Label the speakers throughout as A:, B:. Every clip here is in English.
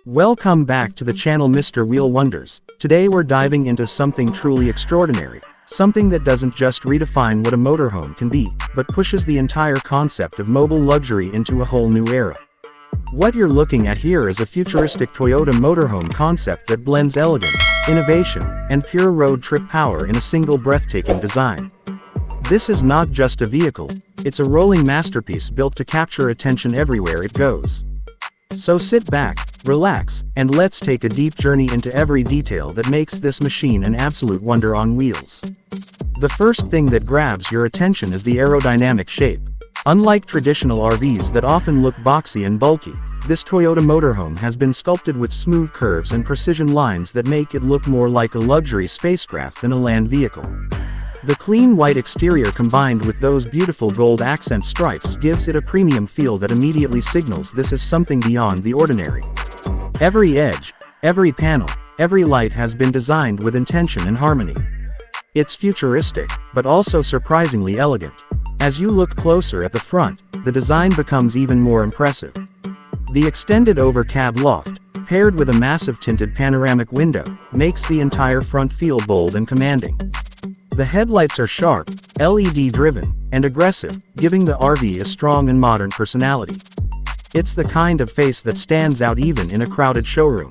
A: Welcome back to the channel Mr. Wheel Wonders. Today we're diving into something truly extraordinary. Something that doesn't just redefine what a motorhome can be, but pushes the entire concept of mobile luxury into a whole new era. What you're looking at here is a futuristic Toyota motorhome concept that blends elegance, innovation, and pure road trip power in a single breathtaking design. This is not just a vehicle, it's a rolling masterpiece built to capture attention everywhere it goes. So sit back, relax, and let's take a deep journey into every detail that makes this machine an absolute wonder on wheels. The first thing that grabs your attention is the aerodynamic shape. Unlike traditional RVs that often look boxy and bulky, this Toyota motorhome has been sculpted with smooth curves and precision lines that make it look more like a luxury spacecraft than a land vehicle. The clean white exterior combined with those beautiful gold accent stripes gives it a premium feel that immediately signals this is something beyond the ordinary. Every edge, every panel, every light has been designed with intention and harmony. It's futuristic, but also surprisingly elegant. As you look closer at the front, the design becomes even more impressive. The extended over-cab loft, paired with a massive tinted panoramic window, makes the entire front feel bold and commanding. The headlights are sharp, LED-driven, and aggressive, giving the RV a strong and modern personality. It's the kind of face that stands out even in a crowded showroom.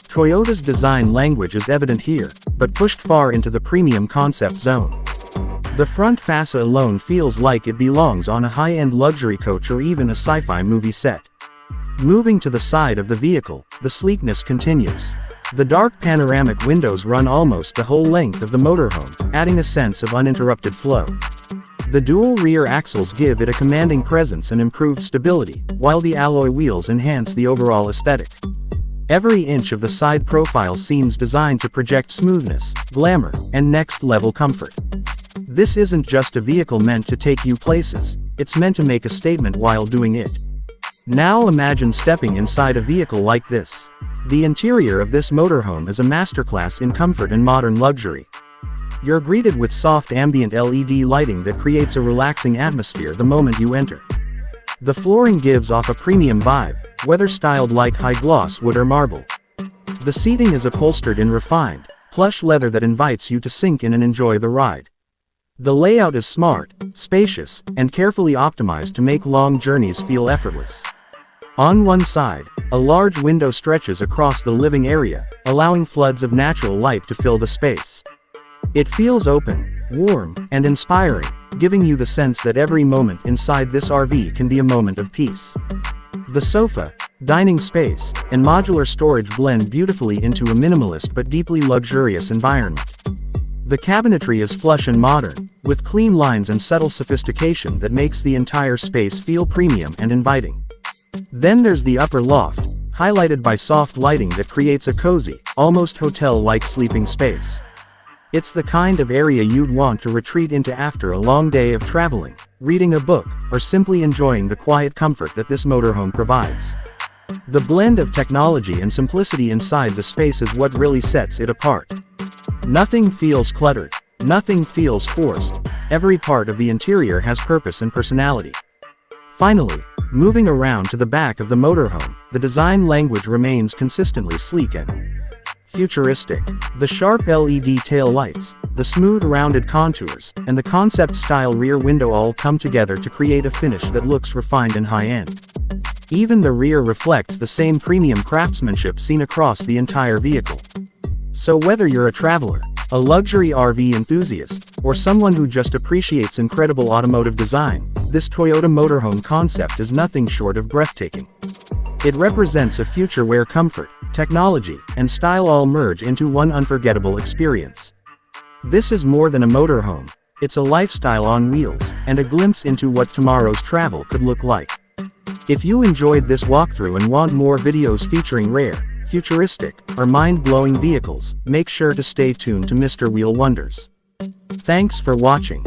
A: Toyota's design language is evident here, but pushed far into the premium concept zone. The front fascia alone feels like it belongs on a high-end luxury coach or even a sci-fi movie set. Moving to the side of the vehicle, the sleekness continues. The dark panoramic windows run almost the whole length of the motorhome, adding a sense of uninterrupted flow. The dual rear axles give it a commanding presence and improved stability, while the alloy wheels enhance the overall aesthetic. Every inch of the side profile seems designed to project smoothness, glamour, and next-level comfort. This isn't just a vehicle meant to take you places, it's meant to make a statement while doing it. Now imagine stepping inside a vehicle like this. The interior of this motorhome is a masterclass in comfort and modern luxury. You're greeted with soft ambient LED lighting that creates a relaxing atmosphere the moment you enter. The flooring gives off a premium vibe, whether styled like high-gloss wood or marble. The seating is upholstered in refined, plush leather that invites you to sink in and enjoy the ride. The layout is smart, spacious, and carefully optimized to make long journeys feel effortless. On one side, a large window stretches across the living area, allowing floods of natural light to fill the space. It feels open, warm, and inspiring, giving you the sense that every moment inside this RV can be a moment of peace. The sofa, dining space, and modular storage blend beautifully into a minimalist but deeply luxurious environment. The cabinetry is flush and modern, with clean lines and subtle sophistication that makes the entire space feel premium and inviting. Then there's the upper loft, highlighted by soft lighting that creates a cozy, almost hotel-like sleeping space. It's the kind of area you'd want to retreat into after a long day of traveling, reading a book, or simply enjoying the quiet comfort that this motorhome provides. The blend of technology and simplicity inside the space is what really sets it apart. Nothing feels cluttered, nothing feels forced, every part of the interior has purpose and personality. Finally, moving around to the back of the motorhome, the design language remains consistently sleek and futuristic. The sharp LED tail lights, the smooth rounded contours, and the concept-style rear window all come together to create a finish that looks refined and high-end. Even the rear reflects the same premium craftsmanship seen across the entire vehicle. So whether you're a traveler, a luxury RV enthusiast, or someone who just appreciates incredible automotive design, this Toyota motorhome concept is nothing short of breathtaking. It represents a future where comfort, technology, and style all merge into one unforgettable experience. This is more than a motorhome, it's a lifestyle on wheels, and a glimpse into what tomorrow's travel could look like. If you enjoyed this walkthrough and want more videos featuring rare, futuristic, or mind-blowing vehicles, make sure to stay tuned to Mr. Wheel Wonders. Thanks for watching.